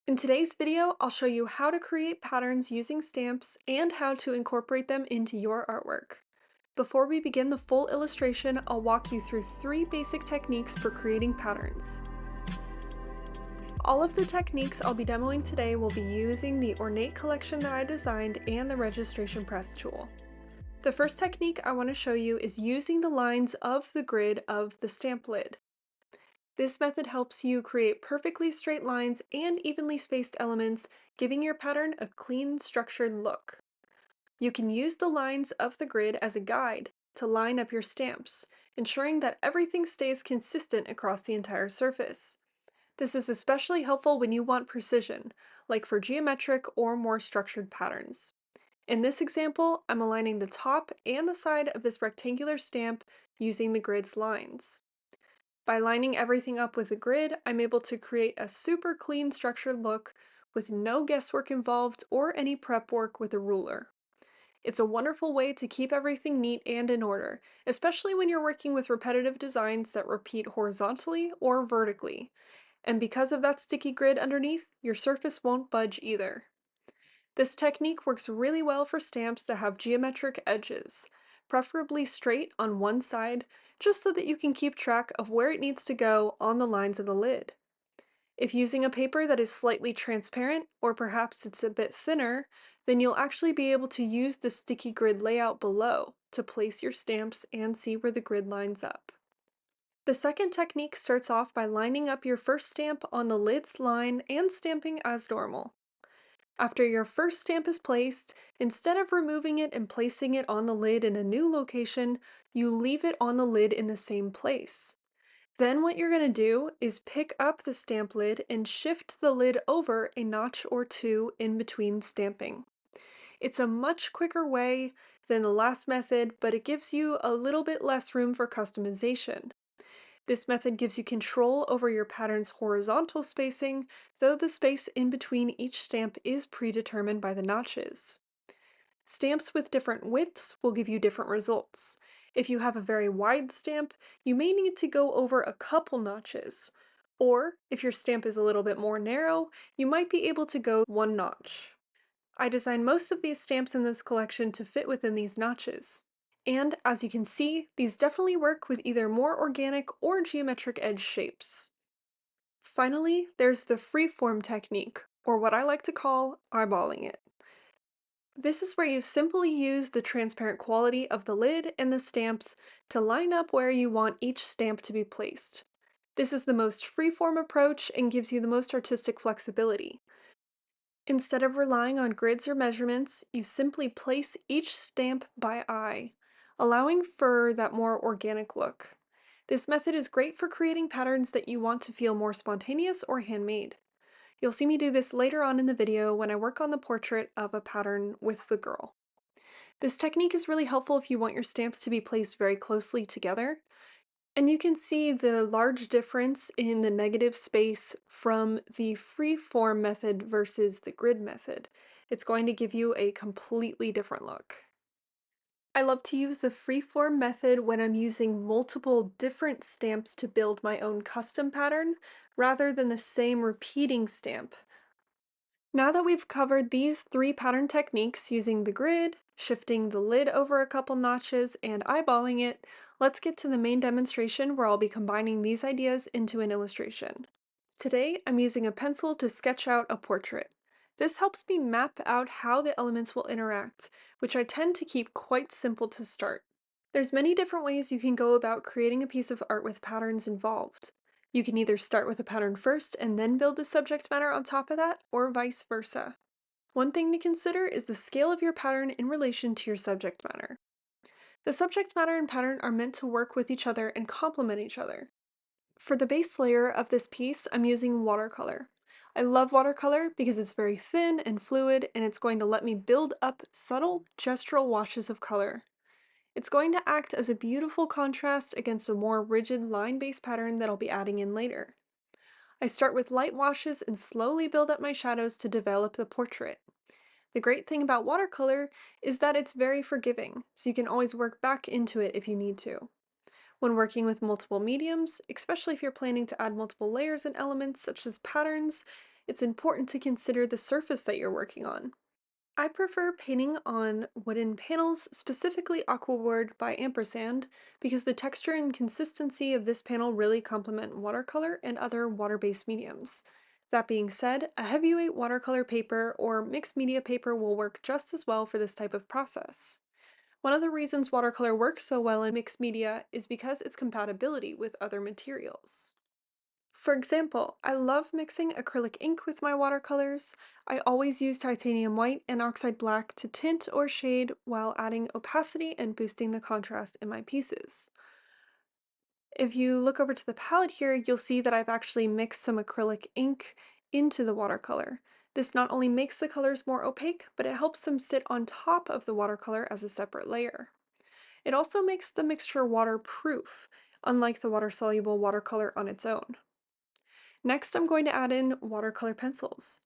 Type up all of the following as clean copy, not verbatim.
In today's video, I'll show you how to create patterns using stamps and how to incorporate them into your artwork. Before we begin the full illustration, I'll walk you through 3 basic techniques for creating patterns. All of the techniques I'll be demoing today will be using the Ornate collection that I designed and the Registration Press Tool. The first technique I want to show you is using the lines of the grid of the stamp lid. This method helps you create perfectly straight lines and evenly spaced elements, giving your pattern a clean, structured look. You can use the lines of the grid as a guide to line up your stamps, ensuring that everything stays consistent across the entire surface. This is especially helpful when you want precision, like for geometric or more structured patterns. In this example, I'm aligning the top and the side of this rectangular stamp using the grid's lines. By lining everything up with a grid, I'm able to create a super clean structured look with no guesswork involved or any prep work with a ruler. It's a wonderful way to keep everything neat and in order, especially when you're working with repetitive designs that repeat horizontally or vertically. And because of that sticky grid underneath, your surface won't budge either. This technique works really well for stamps that have geometric edges, preferably straight on one side, just so that you can keep track of where it needs to go on the lines of the lid. If using a paper that is slightly transparent, or perhaps it's a bit thinner, then you'll actually be able to use the sticky grid layout below to place your stamps and see where the grid lines up. The second technique starts off by lining up your first stamp on the lid's line and stamping as normal. After your first stamp is placed, instead of removing it and placing it on the lid in a new location, you leave it on the lid in the same place. Then what you're going to do is pick up the stamp lid and shift the lid over a notch or two in between stamping. It's a much quicker way than the last method, but it gives you a little bit less room for customization. This method gives you control over your pattern's horizontal spacing, though the space in between each stamp is predetermined by the notches. Stamps with different widths will give you different results. If you have a very wide stamp, you may need to go over a couple notches. Or, if your stamp is a little bit more narrow, you might be able to go one notch. I designed most of these stamps in this collection to fit within these notches. And as you can see, these definitely work with either more organic or geometric edge shapes. Finally, there's the freeform technique, or what I like to call eyeballing it. This is where you simply use the transparent quality of the lid and the stamps to line up where you want each stamp to be placed. This is the most freeform approach and gives you the most artistic flexibility. Instead of relying on grids or measurements, you simply place each stamp by eye, allowing for that more organic look. This method is great for creating patterns that you want to feel more spontaneous or handmade. You'll see me do this later on in the video when I work on the portrait of a pattern with the girl. This technique is really helpful if you want your stamps to be placed very closely together. And you can see the large difference in the negative space from the freeform method versus the grid method. It's going to give you a completely different look. I love to use the freeform method when I'm using multiple different stamps to build my own custom pattern, rather than the same repeating stamp. Now that we've covered these 3 pattern techniques using the grid, shifting the lid over a couple notches, and eyeballing it, let's get to the main demonstration where I'll be combining these ideas into an illustration. Today, I'm using a pencil to sketch out a portrait. This helps me map out how the elements will interact, which I tend to keep quite simple to start. There's many different ways you can go about creating a piece of art with patterns involved. You can either start with a pattern first and then build the subject matter on top of that, or vice versa. One thing to consider is the scale of your pattern in relation to your subject matter. The subject matter and pattern are meant to work with each other and complement each other. For the base layer of this piece, I'm using watercolor. I love watercolor because it's very thin and fluid, and it's going to let me build up subtle gestural washes of color. It's going to act as a beautiful contrast against a more rigid line-based pattern that I'll be adding in later. I start with light washes and slowly build up my shadows to develop the portrait. The great thing about watercolor is that it's very forgiving, so you can always work back into it if you need to. When working with multiple mediums, especially if you're planning to add multiple layers and elements such as patterns, it's important to consider the surface that you're working on. I prefer painting on wooden panels, specifically aquaboard by ampersand, because the texture and consistency of this panel really complement watercolor and other water-based mediums. That being said, a heavyweight watercolor paper or mixed media paper will work just as well for this type of process. One of the reasons watercolor works so well in mixed media is because its compatibility with other materials. For example, I love mixing acrylic ink with my watercolors. I always use titanium white and oxide black to tint or shade while adding opacity and boosting the contrast in my pieces. If you look over to the palette here, you'll see that I've actually mixed some acrylic ink into the watercolor. This not only makes the colors more opaque, but it helps them sit on top of the watercolor as a separate layer. It also makes the mixture waterproof, unlike the water-soluble watercolor on its own. Next, I'm going to add in watercolor pencils.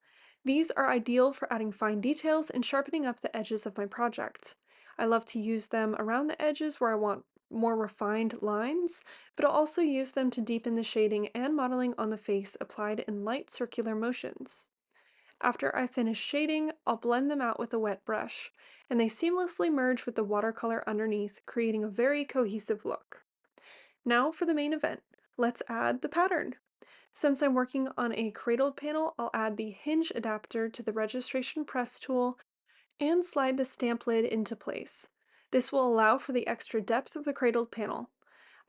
These are ideal for adding fine details and sharpening up the edges of my project. I love to use them around the edges where I want more refined lines, but I'll also use them to deepen the shading and modeling on the face applied in light circular motions. After I finish shading, I'll blend them out with a wet brush, and they seamlessly merge with the watercolor underneath, creating a very cohesive look. Now for the main event. Let's add the pattern. Since I'm working on a cradled panel, I'll add the hinge adapter to the registration press tool and slide the stamp lid into place. This will allow for the extra depth of the cradled panel.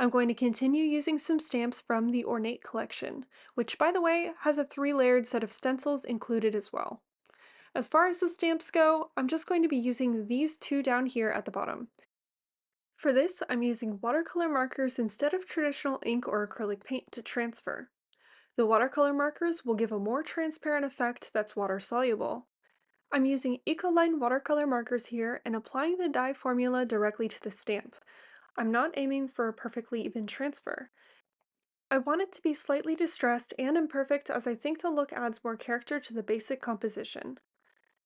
I'm going to continue using some stamps from the Ornate collection, which by the way has a 3-layered set of stencils included as well. As far as the stamps go, I'm just going to be using these two down here at the bottom. For this, I'm using watercolor markers instead of traditional ink or acrylic paint to transfer. The watercolor markers will give a more transparent effect that's water soluble. I'm using Ecoline watercolor markers here and applying the dye formula directly to the stamp. I'm not aiming for a perfectly even transfer. I want it to be slightly distressed and imperfect as I think the look adds more character to the basic composition.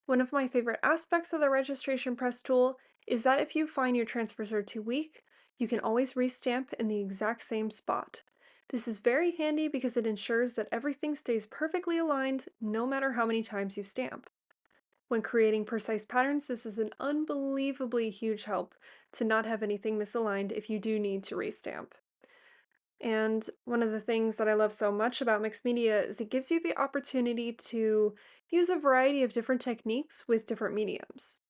One of my favorite aspects of the registration press tool is that if you find your transfers are too weak, you can always restamp in the exact same spot. This is very handy because it ensures that everything stays perfectly aligned no matter how many times you stamp. When creating precise patterns, this is an unbelievably huge help to not have anything misaligned if you do need to restamp. And one of the things that I love so much about mixed media is it gives you the opportunity to use a variety of different techniques with different mediums.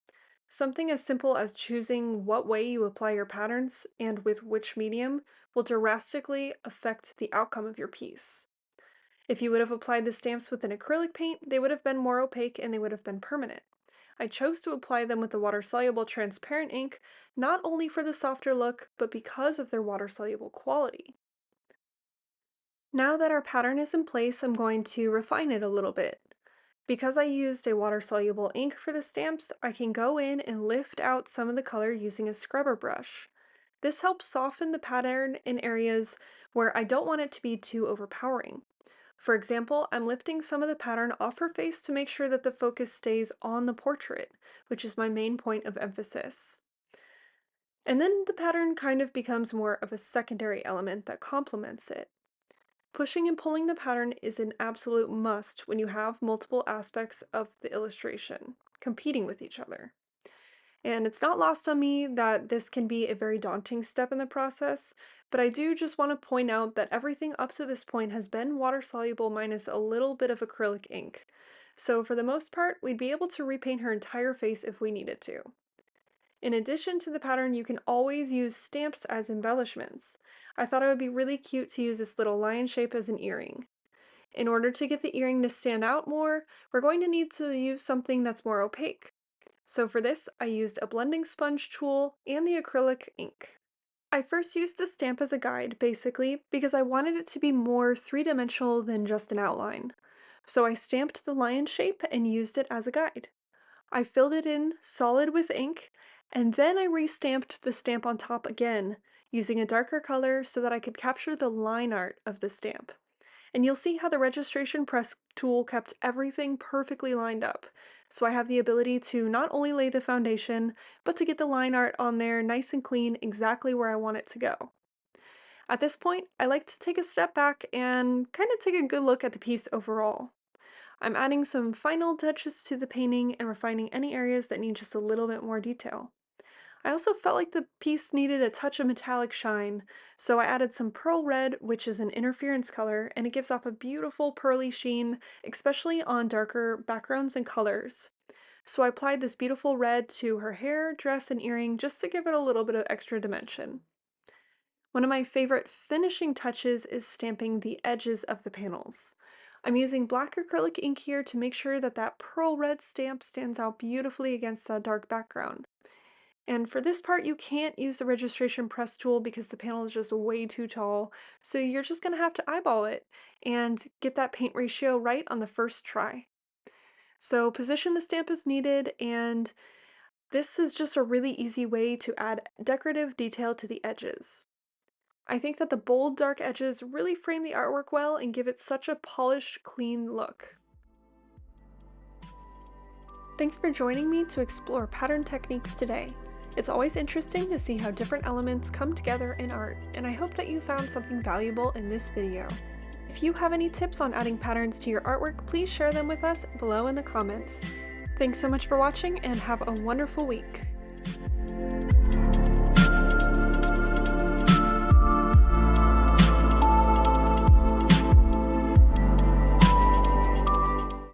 Something as simple as choosing what way you apply your patterns and with which medium will drastically affect the outcome of your piece. If you would have applied the stamps with an acrylic paint, they would have been more opaque and they would have been permanent. I chose to apply them with the water-soluble transparent ink, not only for the softer look, but because of their water-soluble quality. Now that our pattern is in place, I'm going to refine it a little bit. Because I used a water-soluble ink for the stamps, I can go in and lift out some of the color using a scrubber brush. This helps soften the pattern in areas where I don't want it to be too overpowering. For example, I'm lifting some of the pattern off her face to make sure that the focus stays on the portrait, which is my main point of emphasis. And then the pattern kind of becomes more of a secondary element that complements it. Pushing and pulling the pattern is an absolute must when you have multiple aspects of the illustration competing with each other. And it's not lost on me that this can be a very daunting step in the process, but I do just want to point out that everything up to this point has been water soluble minus a little bit of acrylic ink. So for the most part, we'd be able to repaint her entire face if we needed to. In addition to the pattern, you can always use stamps as embellishments. I thought it would be really cute to use this little lion shape as an earring. In order to get the earring to stand out more, we're going to need to use something that's more opaque. So for this, I used a blending sponge tool and the acrylic ink. I first used the stamp as a guide, basically, because I wanted it to be more three-dimensional than just an outline. So I stamped the lion shape and used it as a guide. I filled it in solid with ink, and then I re-stamped the stamp on top again, using a darker color so that I could capture the line art of the stamp. And you'll see how the registration press tool kept everything perfectly lined up. So I have the ability to not only lay the foundation, but to get the line art on there nice and clean exactly where I want it to go. At this point, I like to take a step back and kind of take a good look at the piece overall. I'm adding some final touches to the painting and refining any areas that need just a little bit more detail. I also felt like the piece needed a touch of metallic shine, so I added some pearl red, which is an interference color, and it gives off a beautiful pearly sheen, especially on darker backgrounds and colors. So I applied this beautiful red to her hair, dress, and earring just to give it a little bit of extra dimension. One of my favorite finishing touches is stamping the edges of the panels. I'm using black acrylic ink here to make sure that that pearl red stamp stands out beautifully against that dark background. And for this part, you can't use the registration press tool because the panel is just way too tall, so you're just gonna have to eyeball it and get that paint ratio right on the first try. So position the stamp as needed, and this is just a really easy way to add decorative detail to the edges. I think that the bold, dark edges really frame the artwork well and give it such a polished, clean look. Thanks for joining me to explore pattern techniques today. It's always interesting to see how different elements come together in art, and I hope that you found something valuable in this video. If you have any tips on adding patterns to your artwork, please share them with us below in the comments. Thanks so much for watching and have a wonderful week.